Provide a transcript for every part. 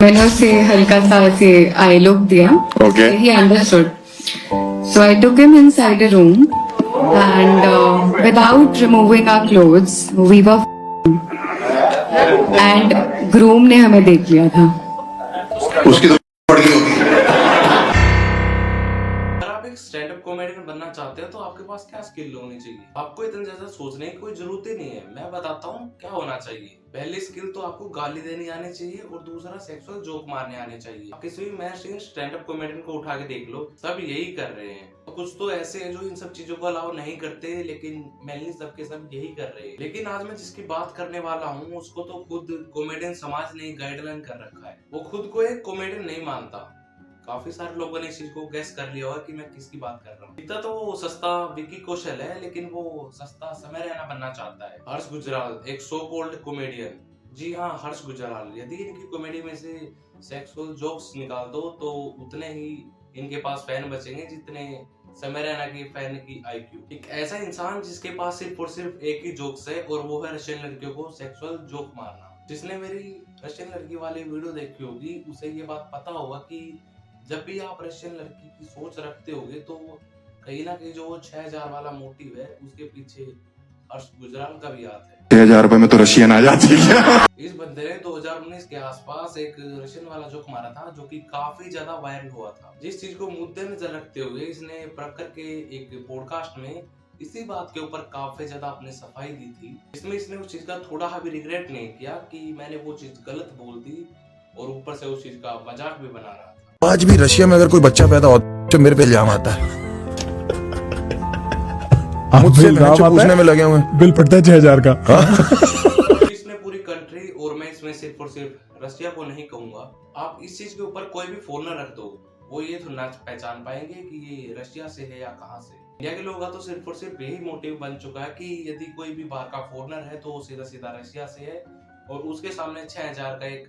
मैंने उसे हल्का सा ऐसे आई लुक दिया. Okay. He understood. So I took him inside a room and without removing our clothes, we were and groom ने हमें देख लिया था. उसकी तो पड़ गई होगी। अगर आप एक स्टैंड अप कॉमेडियन बनना चाहते हो तो आपके पास क्या स्किल होनी चाहिए? आपको इतना ज्यादा सोचने की कोई जरूरत ही नहीं है। मैं बताता हूँ क्या होना चाहिए। पहली स्किल तो आपको गाली देनी आनी चाहिए और दूसरा सेक्सुअल जोक मारने आने चाहिए। आप किसी भी मैन स्टैंड अप कॉमेडियन को उठा के देख लो, सब यही कर रहे हैं। तो कुछ तो ऐसे हैं जो इन सब चीजों को अलाउ नहीं करते, लेकिन मेनली सबके सब यही कर रहे हैं। लेकिन आज मैं जिसकी बात करने वाला हूँ उसको तो खुद कॉमेडियन समाज ने गाइडलाइन कर रखा है। वो खुद को एक कॉमेडियन नहीं मानता। काफी सारे लोगों ने इस चीज को गैस कर लिया होगा कि मैं किसकी बात कर रहा हूँ। इतना तो वो सस्ता विकी कौशल है, लेकिन वो सस्ता समय रहना बनना चाहता है। हर्ष गुजराल, एक सो कॉल्ड कॉमेडियन। जी हाँ, हर्ष गुजराल। यदि इनकी कॉमेडी में से सेक्सुअल जोक्स निकाल दो तो उतने ही इनके पास फैन बचेंगे जितने समय रैना की फैन की आईक्यू। एक ऐसा इंसान जिसके पास सिर्फ और सिर्फ एक ही जोक्स है और वो है रशियन लड़कियों को सेक्सुअल जोक मारना। जिसने मेरी रशियन लड़की वाली वीडियो देखी होगी उसे ये बात पता होगा कि जब भी आप रशियन लड़की की सोच रखते होगे तो कहीं ना कहीं जो 6000 वाला मोटिव है उसके पीछे हर्ष गुजराल का भी हाथ है। 6000 रुपए में तो रशियन आ जाती है। इस बंदे ने 2019 के आसपास एक रशियन वाला जोक मारा था जो कि काफी ज्यादा वायरल हुआ था। जिस चीज को मुद्दे में रखते हुए इसने प्रखर के एक पॉडकास्ट में इसी बात के ऊपर काफी ज्यादा अपनी सफाई दी थी। इसमें इसने उस चीज का थोड़ा भी रिग्रेट नहीं किया कि मैंने वो चीज गलत बोल दी और ऊपर से उस चीज का मजाक भी बना रहा था। आज भी रशिया में अगर कोई बच्चा पैदा होता तो मेरे पे इल्जाम आता है। मुझसे पूछने में लगे हुए हैं। बिल पड़ता है 6000 का। इसने पूरी कंट्री, और मैं इसमें सिर्फ और सिर्फ रशिया को नहीं कहूंगा, आप इस चीज के ऊपर कोई भी फॉरेनर रख दो वो ये तो ना पहचान पाएंगे कि ये रशिया से है या कहां से। इंडिया के लोगों का तो सिर्फ और सिर्फ यही मोटिव बन चुका है कि यदि कोई भी बाहर का फॉरेनर है तो वो सीधा सीधा रशिया से है और उसके सामने 6000 का एक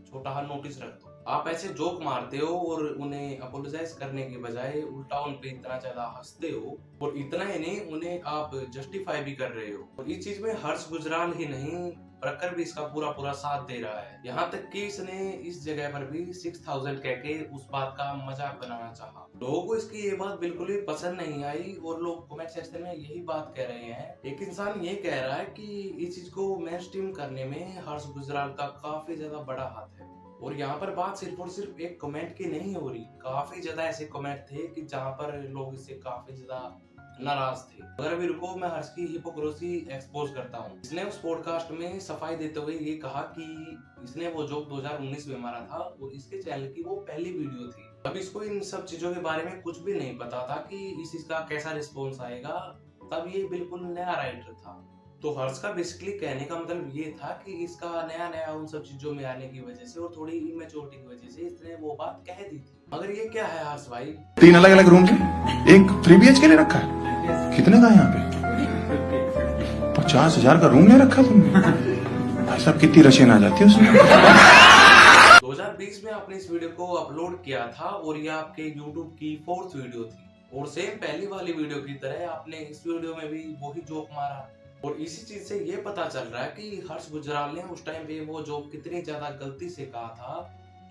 छोटा नोटिस रख दो। आप ऐसे जोक मारते हो और उन्हें अपोलोजाइज करने के बजाय उल्टा उन पे इतना ज्यादा हंसते हो, और इतना ही नहीं उन्हें आप जस्टिफाई भी कर रहे हो। और इस चीज में हर्ष गुजराल ही नहीं, प्रखर भी इसका पूरा साथ दे रहा है। यहाँ तक कि इसने इस जगह पर भी 6000 कह के उस बात का मजाक बनाना चाहा। लोगों को इसकी ये बात बिल्कुल भी पसंद नहीं आई और लोग कमेंट सेक्शन में यही बात कह रहे हैं। एक इंसान ये कह रहा है कि इस चीज को मेन स्ट्रीम करने में हर्ष गुजराल का काफी ज्यादा बड़ा हाथ है। और यहाँ पर बात सिर्फ और सिर्फ एक कमेंट की नहीं हो रही, काफी ज्यादा ऐसे कमेंट थे कि जहाँ पर लोग इससे काफी ज्यादा नाराज थे। अगर अभी रुको मैं हर्ष की हिपोक्रेसी एक्सपोज करता हूँ। इसने उस पॉडकास्ट में सफाई देते हुए ये कहा कि इसने वो जोक 2019 में मारा था और इसके चैनल की वो पहली वीडियो थी। अब इसको इन सब चीजों के बारे में कुछ भी नहीं पता था कि इस चीज का कैसा रिस्पॉन्स आएगा। तब ये बिल्कुल नया राइटर था। तो हर्ष का बेसिकली कहने का मतलब ये था कि इसका नया नया उन सब चीजों में आने की वजह से और थोड़ी इमेच्योरिटी की वजह से इसने वो बात कह दी थी। मगर ये क्या है हर्ष भाई? 3 अलग अलग रूम के, एक 3 BHK ले रखा है। कितने का है यहाँ पे? 50,000 का रूम ले रखा तुमने? भाई साहब कितनी रशियन आ जाती है उसमें? 2020 में आपने इस वीडियो को अपलोड किया था और ये आपके YouTube की 4th वीडियो थी और सेम पहली वाली वीडियो की तरह आपने इस वीडियो में भी वही जोक मारा। और इसी चीज से ये पता चल रहा है कि हर्ष गुजराल ने उस टाइम पे वो जोक कितनी ज्यादा गलती से कहा था,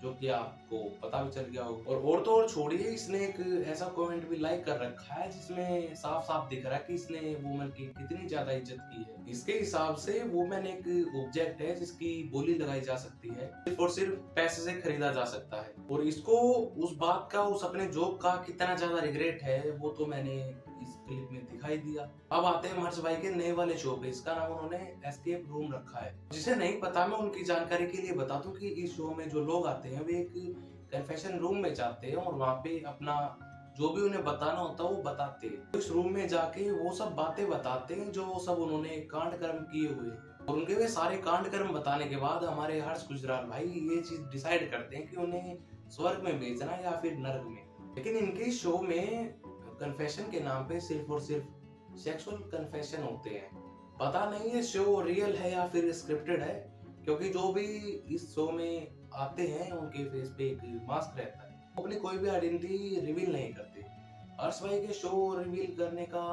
जो कि आपको पता भी चल गया होगा। और तो और छोड़िए, इसने एक ऐसा कमेंट भी लाइक कर रखा है जिसमें साफ साफ दिख रहा है कि इसने वुमेन की कितनी ज्यादा इज्जत की है। इसके हिसाब से वुमेन एक ऑब्जेक्ट है जिसकी बोली लगाई जा सकती है, सिर्फ और सिर्फ पैसे से खरीदा जा सकता है। और इसको उस बात का, उस अपने जोक का कितना ज्यादा रिग्रेट है वो तो मैंने इस क्लिप में दिखाई दिया। अब आते हैं हर्ष भाई के नए वाले शो पे। इसका नाम उन्होंने एस्केप रूम रखा है। जिसे नहीं पता मैं उनकी जानकारी के लिए बता दूं कि इस शो में जो लोग आते हैं वे एक कन्फेशन रूम में जाते हैं और वहाँ पे अपना जो भी उन्हें बताना होता है वो बताते हैं। इस रूम में जाके वो सब बातें बताते हैं जो सब उन्होंने कांड कर्म किए हुए हैं। और उनके वे सारे कांड कर्म बताने के बाद हमारे हर्ष गुजराल भाई ये चीज डिसाइड करते हैं कि उन्हें स्वर्ग में भेजना या फिर नर्क में। लेकिन इनके शो में कन्फेशन के नाम पे सिर्फ और सिर्फ सेक्सुअल कन्फेशन होते हैं। पता नहीं ये शो रियल है या फिर स्क्रिप्टेड है, क्योंकि जो भी इस शो में आते हैं उनके फेस पे एक मास्क रहता है, वो अपनी कोई भी आइडेंटिटी रिवील नहीं करते। हर्ष भाई के शो रिवील करने का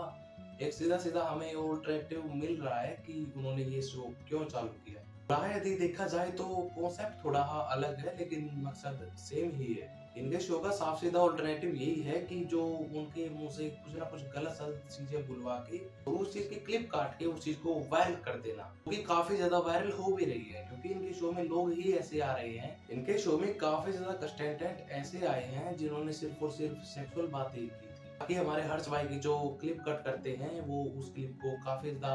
एक सीधा सीधा हमें अल्टरनेटिव मिल रहा है कि उन्होंने ये शो क्यों चालू किया है। राय यदि देखा जाए तो कॉन्सेप्ट थोड़ा अलग है लेकिन मकसद सेम ही है। इनके शो का साफ सीधा ऑल्टरनेटिव यही है कि जो उनके मुंह से कुछ ना कुछ गलत सलत चीजें बुलवा के और उस चीज की क्लिप काट के उस चीज को वायरल कर देना, क्योंकि काफी ज्यादा वायरल हो भी रही है क्योंकि इनके शो में लोग ही ऐसे आ रहे हैं। इनके शो में काफी ज्यादा कंटेस्टेंट ऐसे आए हैं जिन्होंने सिर्फ और सिर्फ सेक्सुअल बातें की थी ताकि हमारे हर्ष भाई की जो क्लिप कट करते हैं वो उस क्लिप को काफी ज्यादा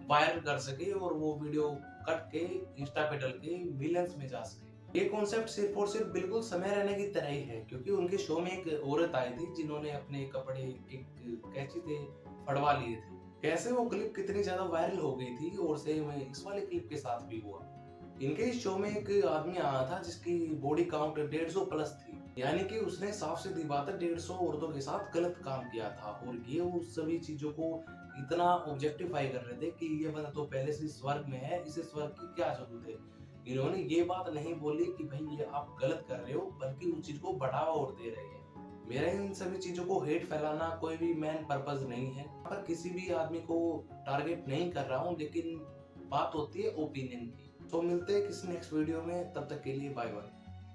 वायरल कर सके और वो वीडियो कट के इंस्टा पे डल के मिलियंस में जा सके। ये कॉन्सेप्ट सिर्फ और सिर्फ बिल्कुल समय रहने की तरह ही है क्योंकि उनके शो में एक औरत आई थी जिन्होंने अपने कपड़े एक कैंची से फड़वा लिए थे। कैसे वो क्लिप कितनी ज्यादा वायरल हो गई थी और सेम इस वाले क्लिप के साथ भी हुआ। इनके इस शो में एक आदमी आया था जिसकी बॉडी काउंट 150 प्लस थी, यानी कि उसने साफ सीधी बात है 150 औरतों के साथ गलत काम किया था और ये उस सभी चीजों को इतना ऑब्जेक्टिफाई कर रहे थे कि ये बंदा तो पहले से स्वर्ग में है, इसे स्वर्ग की क्या जरूरत है। इन्होंने ये बात नहीं बोली कि भाई ये आप गलत कर रहे हो, बल्कि उस चीज को बढ़ावा और दे रहे हैं। मेरा इन सभी चीजों को हेट फैलाना कोई भी मेन पर्पस नहीं है, पर किसी भी आदमी को टारगेट नहीं कर रहा हूँ, लेकिन बात होती है ओपिनियन की। तो मिलते हैं किसी नेक्स्ट वीडियो में, तब तक के लिए बाय बाय।